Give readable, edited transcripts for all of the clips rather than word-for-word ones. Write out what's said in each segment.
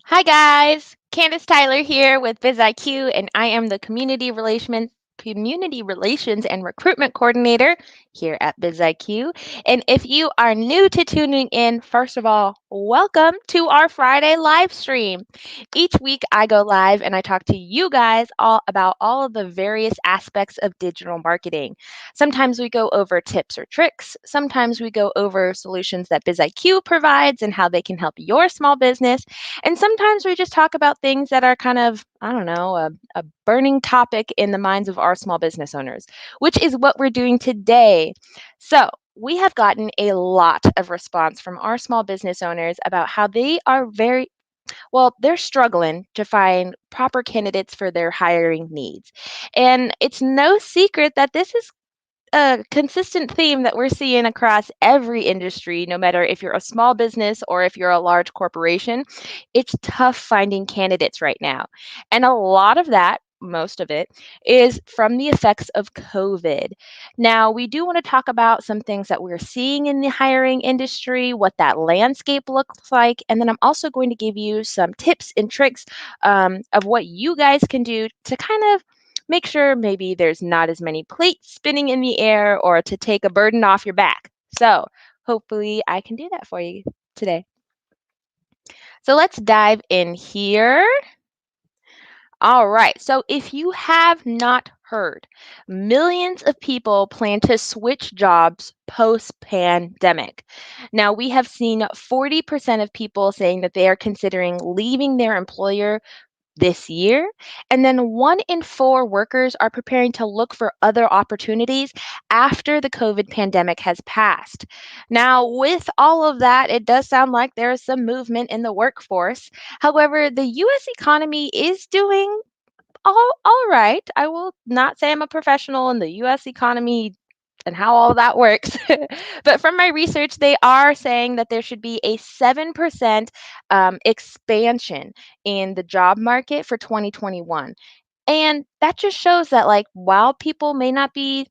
Hi guys, Candice Tyler here with BizIQ, and I am the Community Relations and Recruitment Coordinator here at BizIQ. And if you are new to tuning in, first of all, welcome to our Friday live stream. Each week I go live and I talk to you guys all about all of the various aspects of digital marketing. Sometimes we go over tips or tricks, sometimes we go over solutions that BizIQ provides and how they can help your small business. And sometimes we just talk about things that are kind of, I don't know, a burning topic in the minds of our small business owners, which is what we're doing today. So, we have gotten a lot of response from our small business owners about how they are they're struggling to find proper candidates for their hiring needs. And it's no secret that this is a consistent theme that we're seeing across every industry, no matter if you're a small business or if you're a large corporation. It's tough finding candidates right now. And a lot of that, most of it, is from the effects of COVID. Now, we do want to talk about some things that we're seeing in the hiring industry, what that landscape looks like, and then I'm also going to give you some tips and tricks of what you guys can do to kind of make sure maybe there's not as many plates spinning in the air or to take a burden off your back. So, hopefully, I can do that for you today. So, let's dive in here. All right. So, if you have not heard, millions of people plan to switch jobs post pandemic. Now, we have seen 40% of people saying that they are considering leaving their employer this year. And then 1 in 4 workers are preparing to look for other opportunities after the COVID pandemic has passed. Now, with all of that, it does sound like there is some movement in the workforce. However, the US economy is doing all right. I will not say I'm a professional in the US economy and how all that works. But from my research, they are saying that there should be a 7% expansion in the job market for 2021. And that just shows that, like, while people may not be,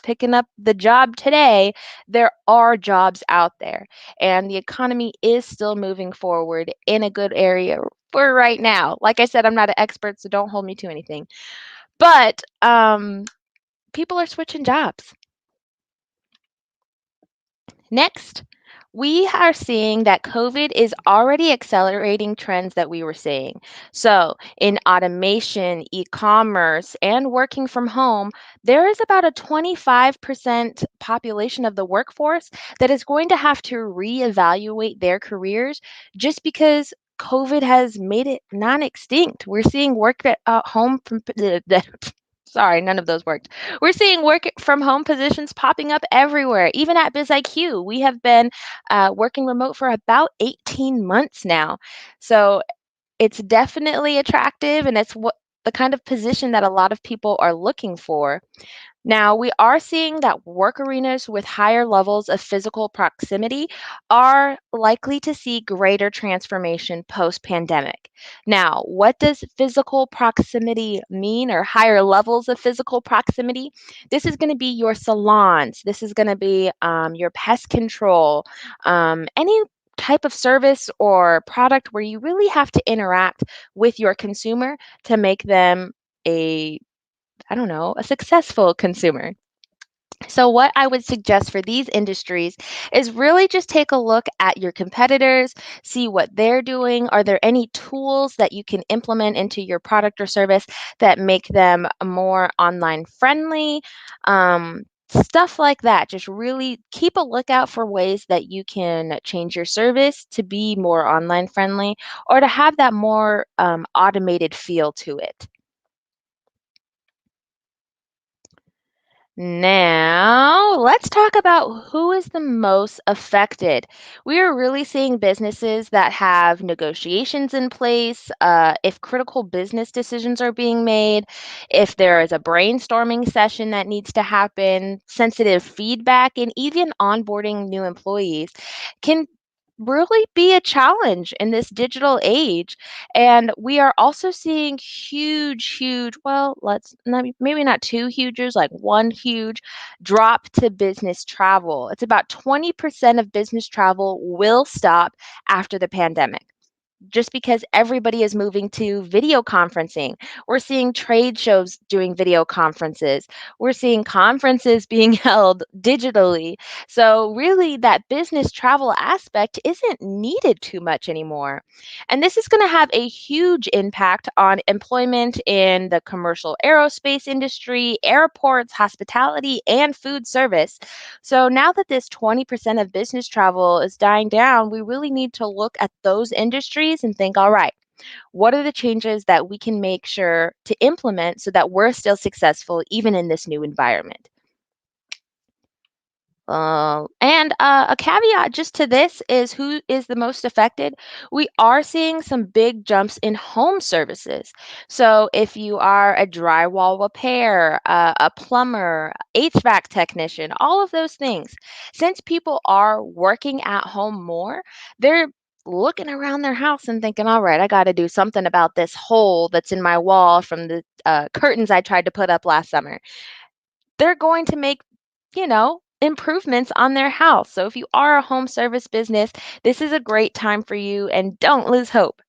picking up the job today, there are jobs out there. And the economy is still moving forward in a good area for right now. Like I said, I'm not an expert, so don't hold me to anything. But people are switching jobs. Next, we are seeing that COVID is already accelerating trends that we were seeing. So, in automation, e commerce, and working from home, there is about a 25% population of the workforce that is going to have to reevaluate their careers just because COVID has made it non extinct. We're seeing work at home from sorry, none of those worked. We're seeing work from home positions popping up everywhere. Even at BizIQ, we have been working remote for about 18 months now. So it's definitely attractive, and it's what the kind of position that a lot of people are looking for. Now, we are seeing that work arenas with higher levels of physical proximity are likely to see greater transformation post pandemic. Now, what does physical proximity mean, or higher levels of physical proximity? This is going to be your salons, this is going to be your pest control, any type of service or product where you really have to interact with your consumer to make them a I don't know, a successful consumer. So, what I would suggest for these industries is really just take a look at your competitors, see what they're doing. Are there any tools that you can implement into your product or service that make them more online friendly? Stuff like that. Just really keep a lookout for ways that you can change your service to be more online friendly or to have that more automated feel to it. Now, let's talk about who is the most affected. We are really seeing businesses that have negotiations in place, if critical business decisions are being made, if there is a brainstorming session that needs to happen, sensitive feedback, and even onboarding new employees can really be a challenge in this digital age. And we are also seeing let's not, maybe not two huges, like one huge drop to business travel. It's about 20% of business travel will stop after the pandemic. just because everybody is moving to video conferencing. We're seeing trade shows doing video conferences. We're seeing conferences being held digitally. So, really, that business travel aspect isn't needed too much anymore. And this is going to have a huge impact on employment in the commercial aerospace industry, airports, hospitality, and food service. So now that this 20% of business travel is dying down, we really need to look at those industries and think, all right, what are the changes that we can make sure to implement so that we're still successful even in this new environment? And a caveat just to this is who is the most affected. We are seeing some big jumps in home services. So if you are a drywall repair, a plumber, HVAC technician, all of those things, since people are working at home more, they're looking around their house and thinking, all right, I got to do something about this hole that's in my wall from the curtains I tried to put up last summer. They're going to make, improvements on their house. So if you are a home service business, this is a great time for you and don't lose hope.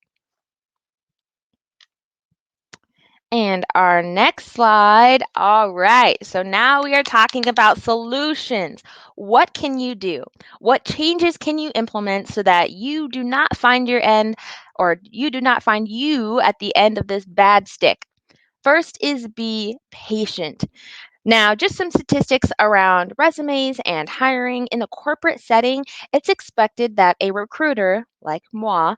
And our next slide. All right. So now we are talking about solutions. What can you do? What changes can you implement so that you do not find your end or you do not find you at the end of this bad stick? First is be patient. Now, just some statistics around resumes and hiring. In a corporate setting, it's expected that a recruiter, like moi,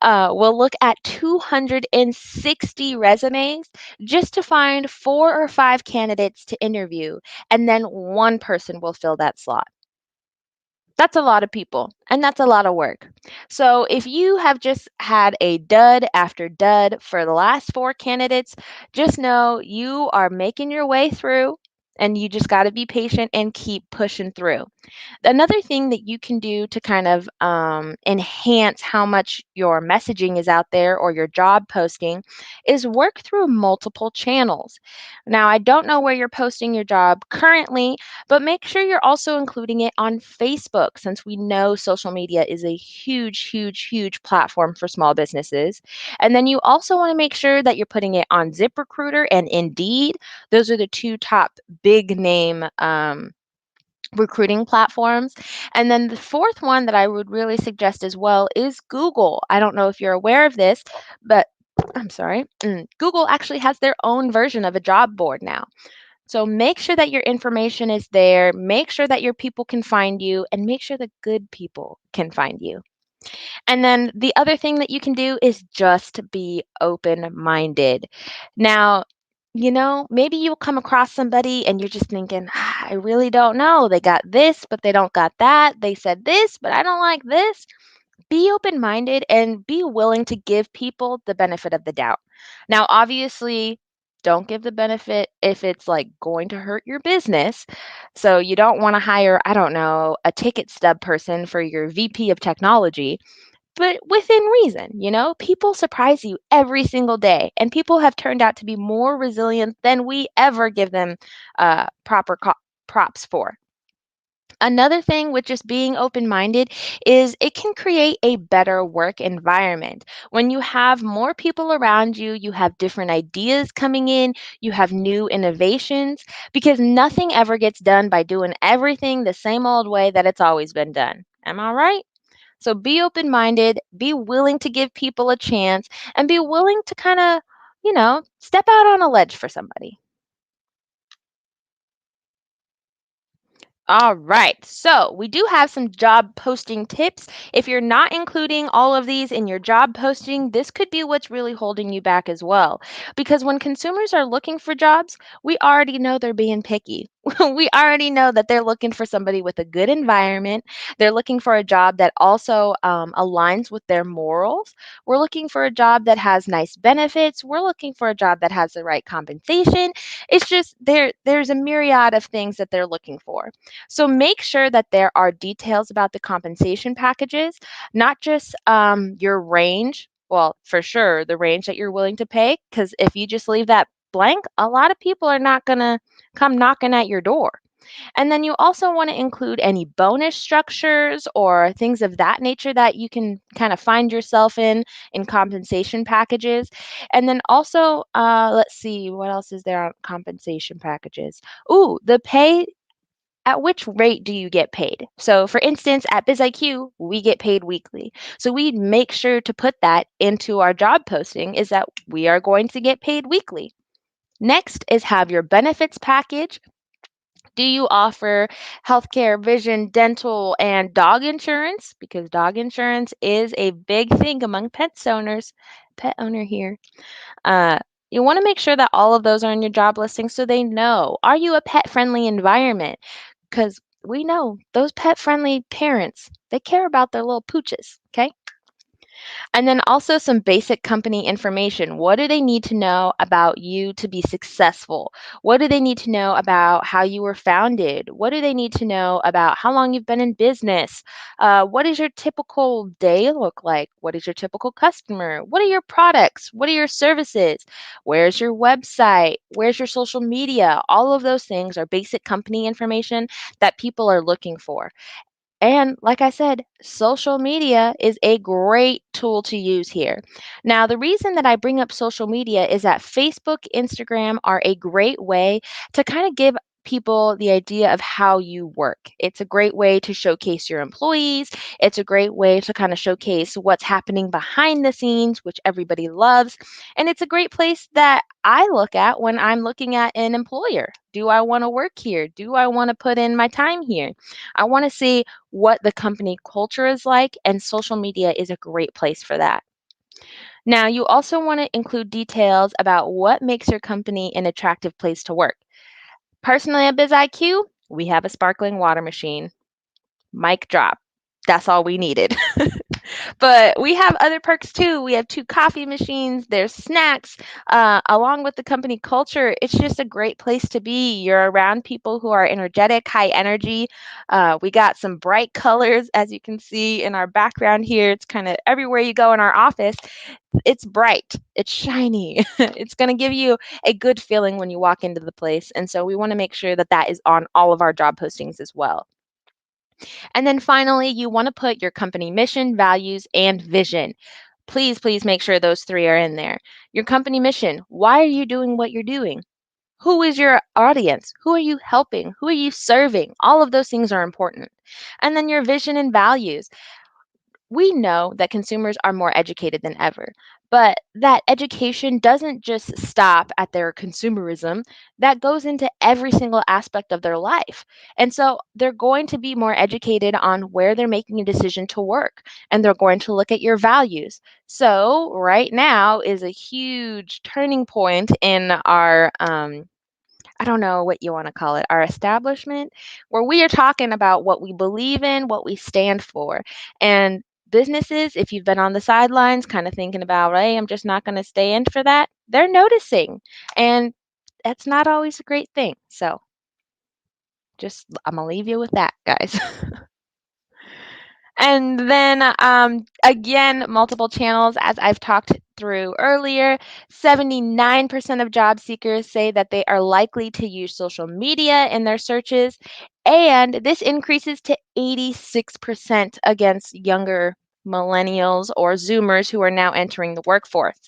will look at 260 resumes just to find 4 or 5 candidates to interview, and then one person will fill that slot. That's a lot of people, and that's a lot of work. So, if you have just had a dud after dud for the last 4 candidates, just know you are making your way through, and you just got to be patient and keep pushing through. Another thing that you can do to kind of enhance how much your messaging is out there or your job posting is work through multiple channels. Now, I don't know where you're posting your job currently, but make sure you're also including it on Facebook since we know social media is a huge, huge, huge platform for small businesses. And then you also want to make sure that you're putting it on ZipRecruiter and Indeed. Those are the two top big name recruiting platforms. And then the fourth one that I would really suggest as well is Google. I don't know if you're aware of this, but I'm sorry. Google actually has their own version of a job board now. So make sure that your information is there, make sure that your people can find you, and make sure the good people can find you. And then the other thing that you can do is just be open minded. Now, maybe you'll come across somebody and you're just thinking, I really don't know. They got this, but they don't got that. They said this, but I don't like this. Be open minded and be willing to give people the benefit of the doubt. Now, obviously, don't give the benefit if it's like going to hurt your business. So you don't want to hire, I don't know, a ticket stub person for your VP of technology, but within reason. People surprise you every single day, and people have turned out to be more resilient than we ever give them props for. Another thing with just being open minded is it can create a better work environment. When you have more people around you, you have different ideas coming in, you have new innovations, because nothing ever gets done by doing everything the same old way that it's always been done. Am I right? So be open minded, be willing to give people a chance, and be willing to kind of, step out on a ledge for somebody. All right. So we do have some job posting tips. If you're not including all of these in your job posting, this could be what's really holding you back as well. Because when consumers are looking for jobs, we already know they're being picky. We already know that they're looking for somebody with a good environment. They're looking for a job that also aligns with their morals. We're looking for a job that has nice benefits. We're looking for a job that has the right compensation. It's just there's a myriad of things that they're looking for. So make sure that there are details about the compensation packages, not just your range. Well, for sure, the range that you're willing to pay, because if you just leave that blank, a lot of people are not going to come knocking at your door. And then you also want to include any bonus structures or things of that nature that you can kind of find yourself in compensation packages. And then also, let's see, what else is there on compensation packages? Ooh, the pay. At which rate do you get paid? So, for instance, at BizIQ, we get paid weekly. So, we make sure to put that into our job posting is that we are going to get paid weekly. Next is have your benefits package. Do you offer healthcare, vision, dental, and dog insurance? Because dog insurance is a big thing among pet owners. Pet owner here. Uh, you want to make sure that all of those are in your job listing so they know. Are you a pet friendly environment? Because we know those pet friendly parents, they care about their little pooches. Okay. And then also some basic company information. What do they need to know about you to be successful? What do they need to know about how you were founded? What do they need to know about how long you've been in business? What does your typical day look like? What is your typical customer? What are your products? What are your services? Where's your website? Where's your social media? All of those things are basic company information that people are looking for. And like I said, social media is a great tool to use here. Now, the reason that I bring up social media is that Facebook, Instagram are a great way to kind of give people the idea of how you work. It's a great way to showcase your employees. It's a great way to kind of showcase what's happening behind the scenes, which everybody loves. And it's a great place that I look at when I'm looking at an employer. Do I want to work here? Do I want to put in my time here? I want to see what the company culture is like, and social media is a great place for that. Now, you also want to include details about what makes your company an attractive place to work. Personally at BizIQ, we have a sparkling water machine. Mic drop. That's all we needed. But we have other perks too. We have two coffee machines, there's snacks. Along with the company culture, it's just a great place to be. You're around people who are energetic, high energy. We got some bright colors, as you can see in our background here. It's kind of everywhere you go in our office. It's bright, it's shiny. It's going to give you a good feeling when you walk into the place. And so we want to make sure that that is on all of our job postings as well. And then finally, you want to put your company mission, values, and vision. Please, please make sure those three are in there. Your company mission, why are you doing what you're doing? Who is your audience? Who are you helping? Who are you serving? All of those things are important. And then your vision and values. We know that consumers are more educated than ever, but that education doesn't just stop at their consumerism. That goes into every single aspect of their life. And so they're going to be more educated on where they're making a decision to work, and they're going to look at your values. So, right now is a huge turning point in our I don't know what you want to call it, our establishment, where we are talking about what we believe in, what we stand for. And businesses, if you've been on the sidelines, kind of thinking about, hey, I'm just not going to stay in for that, they're noticing. And that's not always a great thing. So just, I'm going to leave you with that, guys. And then again, multiple channels, as I've talked through earlier, 79% of job seekers say that they are likely to use social media in their searches. And this increases to 86% against younger millennials or Zoomers who are now entering the workforce.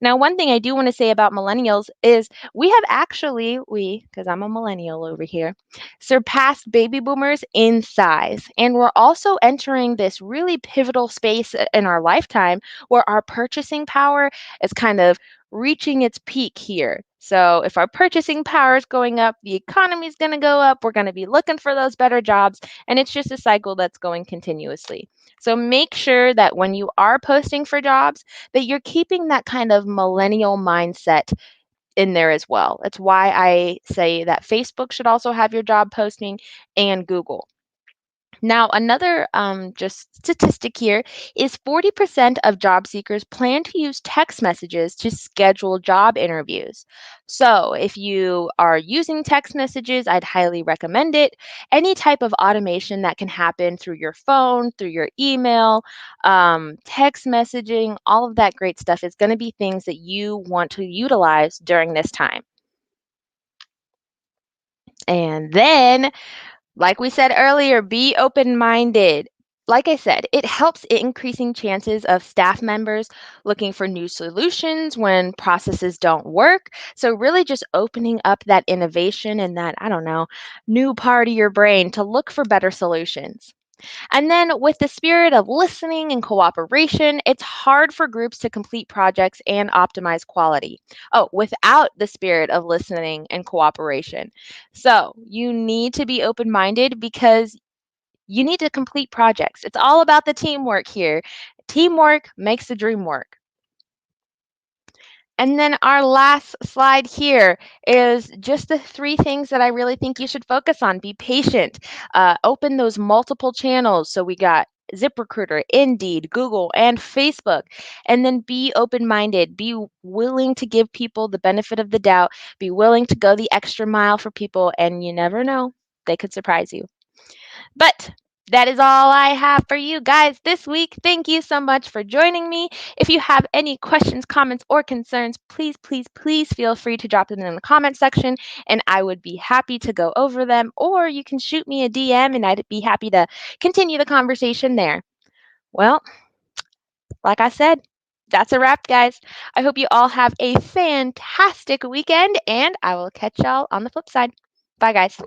Now, one thing I do want to say about millennials is we have actually, because I'm a millennial over here, surpassed baby boomers in size. And we're also entering this really pivotal space in our lifetime where our purchasing power is kind of reaching its peak here. So if our purchasing power is going up, the economy is going to go up. We're going to be looking for those better jobs. And it's just a cycle that's going continuously. So make sure that when you are posting for jobs, that you're keeping that kind of millennial mindset in there as well. It's why I say that Facebook should also have your job posting and Google. Now, another just statistic here is 40% of job seekers plan to use text messages to schedule job interviews. So, if you are using text messages, I'd highly recommend it. Any type of automation that can happen through your phone, through your email, text messaging, all of that great stuff is going to be things that you want to utilize during this time. And then, like we said earlier, be open minded. Like I said, it helps increasing chances of staff members looking for new solutions when processes don't work. So, really just opening up that innovation and that, I don't know, new part of your brain to look for better solutions. And then, with the spirit of listening and cooperation, it's hard for groups to complete projects and optimize quality. Oh, without the spirit of listening and cooperation. So, you need to be open minded because you need to complete projects. It's all about the teamwork here. Teamwork makes the dream work. And then our last slide here is just the three things that I really think you should focus on. Be patient, open those multiple channels. So we got ZipRecruiter, Indeed, Google, and Facebook. And then be open minded. Be willing to give people the benefit of the doubt. Be willing to go the extra mile for people. And you never know, they could surprise you. But that is all I have for you guys this week. Thank you so much for joining me. If you have any questions, comments, or concerns, please, please, please feel free to drop them in the comment section and I would be happy to go over them. Or you can shoot me a DM and I'd be happy to continue the conversation there. Well, like I said, that's a wrap, guys. I hope you all have a fantastic weekend and I will catch y'all on the flip side. Bye, guys.